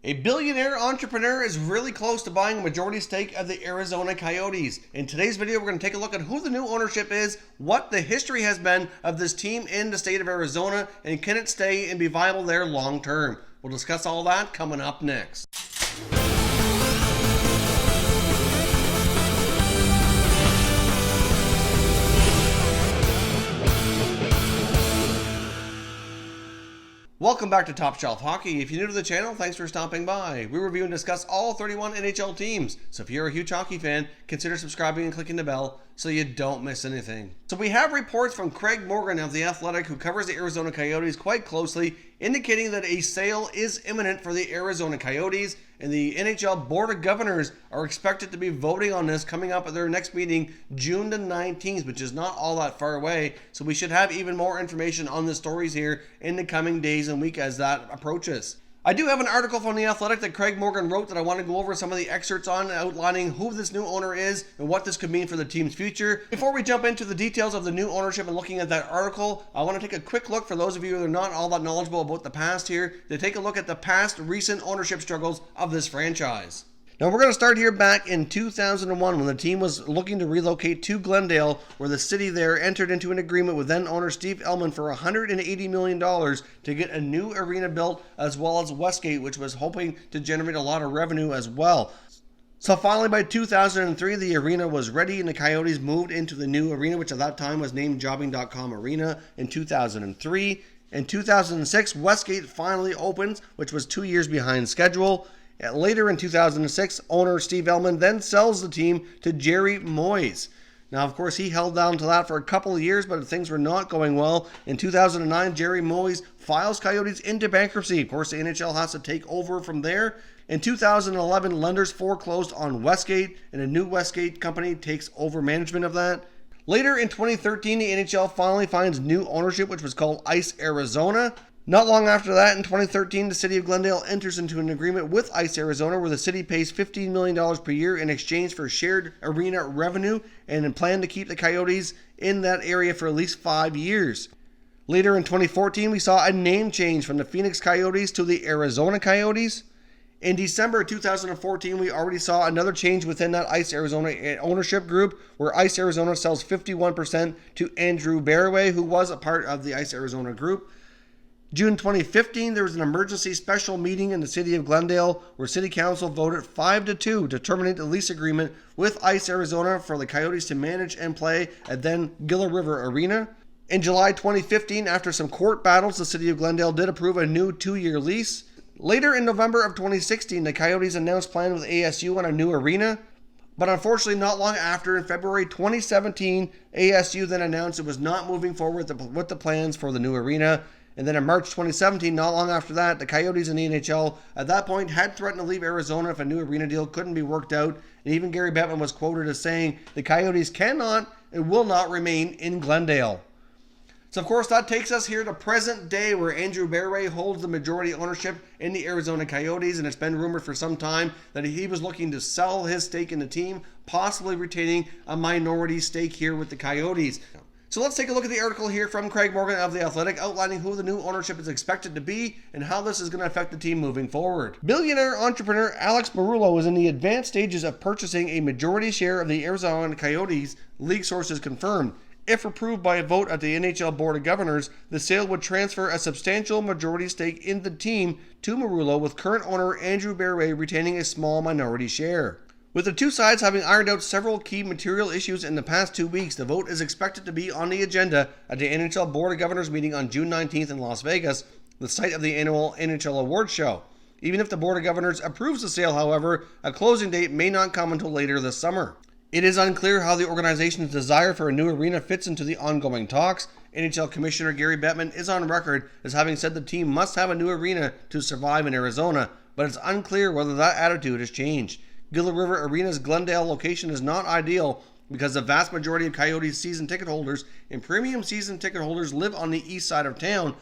A billionaire entrepreneur is really close to buying a majority stake of the Arizona Coyotes. In today's video, we're going to take a look at who the new ownership is, what the history has been of this team in the state of Arizona, and can it stay and be viable there long term. We'll discuss all that coming up next. Welcome back to Top Shelf Hockey. If you're new to the channel, thanks for stopping by. We review and discuss all 31 NHL teams, so if you're a huge hockey fan, consider subscribing and clicking the bell so you don't miss anything. So we have reports from Craig Morgan of The Athletic, who covers the Arizona Coyotes quite closely, indicating that a sale is imminent for the Arizona Coyotes, and the NHL Board of Governors are expected to be voting on this coming up at their next meeting June the 19th, which is not all that far away. So we should have even more information on the stories here in the coming days and week as that approaches. I do have an article from The Athletic that Craig Morgan wrote that I want to go over some of the excerpts on, outlining who this new owner is and what this could mean for the team's future. Before we jump into the details of the new ownership and looking at that article, I want to take a quick look for those of you that are not all that knowledgeable about the past here, to take a look at the past recent ownership struggles of this franchise. Now we're going to start here back in 2001 when the team was looking to relocate to Glendale, where the city there entered into an agreement with then owner Steve Ellman for $180 million to get a new arena built, as well as Westgate, which was hoping to generate a lot of revenue as well. So finally by 2003 the arena was ready and the Coyotes moved into the new arena, which at that time was named Jobbing.com Arena in 2003. In 2006 Westgate finally opens, which was 2 years behind schedule. Later in 2006, owner Steve Ellman then sells the team to Jerry Moyes. Now, of course, he held down to that for a couple of years, but things were not going well. In 2009, Jerry Moyes files Coyotes into bankruptcy. Of course, the NHL has to take over from there. In 2011, lenders foreclosed on Westgate, and a new Westgate company takes over management of that. Later in 2013, the NHL finally finds new ownership, which was called Ice Arizona. Not long after that, in 2013, the city of Glendale enters into an agreement with Ice Arizona, where the city pays $15 million per year in exchange for shared arena revenue and plan to keep the Coyotes in that area for at least 5 years. Later in 2014, we saw a name change from the Phoenix Coyotes to the Arizona Coyotes. In December 2014, we already saw another change within that Ice Arizona ownership group, where Ice Arizona sells 51% to Andrew Barroway, who was a part of the Ice Arizona group. June 2015, there was an emergency special meeting in the city of Glendale where City Council voted 5-2 to terminate the lease agreement with Ice Arizona for the Coyotes to manage and play at then Gila River Arena. In July 2015, after some court battles, the city of Glendale did approve a new 2-year lease. Later in November of 2016, the Coyotes announced plans with ASU on a new arena. But unfortunately, not long after, in February 2017, ASU then announced it was not moving forward with the plans for the new arena. And then in March 2017, not long after that, the Coyotes and the NHL at that point had threatened to leave Arizona if a new arena deal couldn't be worked out. And even Gary Bettman was quoted as saying the Coyotes cannot and will not remain in Glendale. So of course that takes us here to present day, where Andrew Barroway holds the majority ownership in the Arizona Coyotes, and it's been rumored for some time that he was looking to sell his stake in the team, possibly retaining a minority stake here with the Coyotes. So let's take a look at the article here from Craig Morgan of The Athletic, outlining who the new ownership is expected to be and how this is going to affect the team moving forward. Billionaire entrepreneur Alex Meruelo is in the advanced stages of purchasing a majority share of the Arizona Coyotes, league sources confirmed. If approved by a vote at the NHL Board of Governors, the sale would transfer a substantial majority stake in the team to Meruelo, with current owner Andrew Barroway retaining a small minority share. With the two sides having ironed out several key material issues in the past 2 weeks, the vote is expected to be on the agenda at the NHL Board of Governors meeting on June 19th in Las Vegas, the site of the annual NHL Awards show. Even if the Board of Governors approves the sale, however, a closing date may not come until later this summer. It is unclear how the organization's desire for a new arena fits into the ongoing talks. NHL Commissioner Gary Bettman is on record as having said the team must have a new arena to survive in Arizona, but it's unclear whether that attitude has changed. Gila River Arena's Glendale location is not ideal because the vast majority of Coyotes season ticket holders and premium season ticket holders live on the east side of town.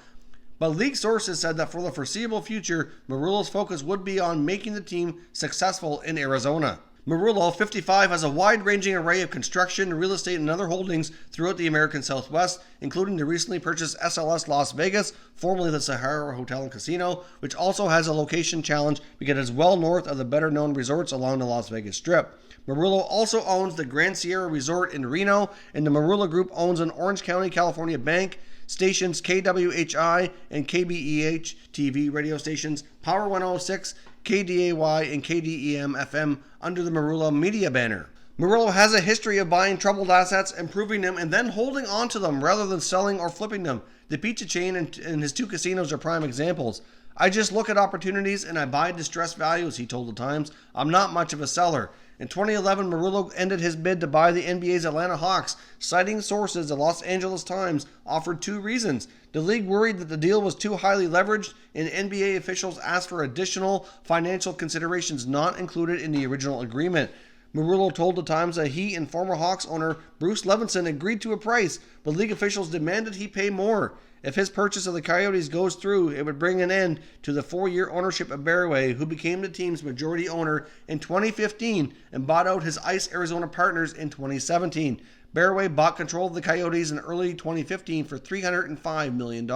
But league sources said that for the foreseeable future, Meruelo's focus would be on making the team successful in Arizona. Meruelo, 55, has a wide-ranging array of construction, real estate, and other holdings throughout the American Southwest, including the recently purchased SLS Las Vegas, formerly the Sahara Hotel and Casino, which also has a location challenge because it is well north of the better-known resorts along the Las Vegas Strip. Meruelo also owns the Grand Sierra Resort in Reno, and the Meruelo Group owns an Orange County, California bank, stations KWHI and KBEH TV radio stations, Power 106, KDAY, and KDEM FM under the Meruelo Media banner. Meruelo has a history of buying troubled assets, improving them, and then holding on to them rather than selling or flipping them. The pizza chain and his 2 casinos are prime examples. I just look at opportunities and I buy distressed values, he told the Times. I'm not much of a seller. In 2011, Meruelo ended his bid to buy the NBA's Atlanta Hawks, citing sources the Los Angeles Times offered 2 reasons. The league worried that the deal was too highly leveraged, and NBA officials asked for additional financial considerations not included in the original agreement. Meruelo told the Times that he and former Hawks owner Bruce Levinson agreed to a price, but league officials demanded he pay more. If his purchase of the Coyotes goes through, it would bring an end to the 4-year ownership of Barroway, who became the team's majority owner in 2015 and bought out his Ice Arizona partners in 2017. Barroway bought control of the Coyotes in early 2015 for $305 million.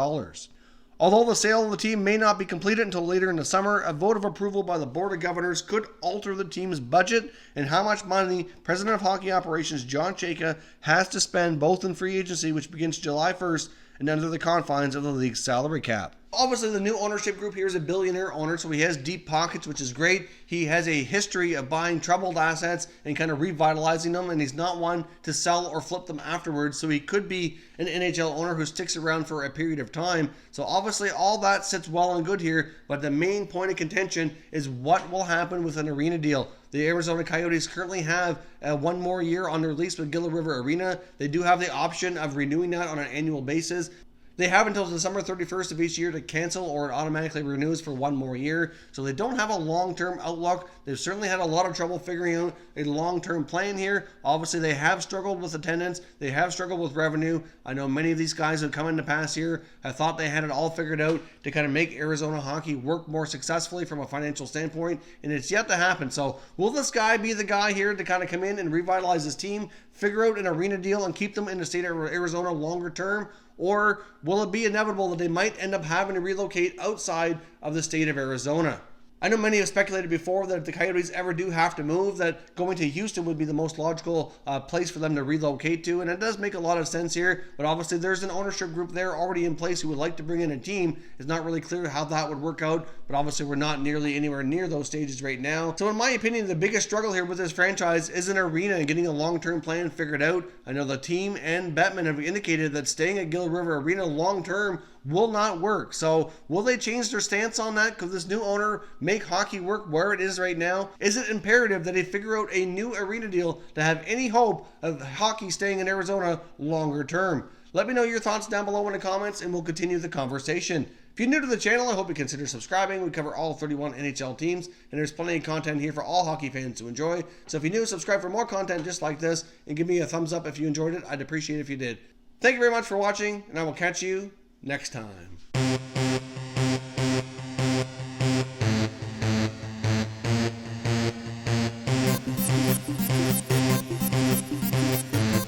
Although the sale of the team may not be completed until later in the summer, a vote of approval by the Board of Governors could alter the team's budget and how much money President of Hockey Operations John Chayka has to spend both in free agency, which begins July 1st, and under the confines of the league's salary cap. Obviously, the new ownership group here is a billionaire owner, so he has deep pockets, which is great. He has a history of buying troubled assets and kind of revitalizing them, and he's not one to sell or flip them afterwards, so he could be an NHL owner who sticks around for a period of time. So obviously, all that sits well and good here, but the main point of contention is what will happen with an arena deal. The Arizona Coyotes currently have 1 more year on their lease with Gila River Arena. They do have the option of renewing that on an annual basis. They have until December 31st of each year to cancel, or it automatically renews for 1 more year. So they don't have a long-term outlook. They've certainly had a lot of trouble figuring out a long-term plan here. Obviously, they have struggled with attendance. They have struggled with revenue. I know many of these guys who come in the past year have thought they had it all figured out to kind of make Arizona hockey work more successfully from a financial standpoint, and it's yet to happen. So will this guy be the guy here to kind of come in and revitalize his team, figure out an arena deal, and keep them in the state of Arizona longer term? Or will it be inevitable that they might end up having to relocate outside of the state of Arizona? I know many have speculated before that if the Coyotes ever do have to move, that going to Houston would be the most logical place for them to relocate to, and it does make a lot of sense here, but obviously there's an ownership group there already in place who would like to bring in a team. It's not really clear how that would work out, but obviously we're not nearly anywhere near those stages right now. So in my opinion, the biggest struggle here with this franchise is an arena and getting a long-term plan figured out. I know the team and Bettman have indicated that staying at Gila River Arena long-term will not work. So will they change their stance on that? Could this new owner make hockey work where it is right now? Is it imperative that they figure out a new arena deal to have any hope of hockey staying in Arizona longer term? Let me know your thoughts down below in the comments and we'll continue the conversation. If you're new to the channel, I hope you consider subscribing. We cover all 31 NHL teams, and there's plenty of content here for all hockey fans to enjoy. So if you're new, subscribe for more content just like this, and give me a thumbs up if you enjoyed it. I'd appreciate it if you did. Thank you very much for watching, and I will catch you next time.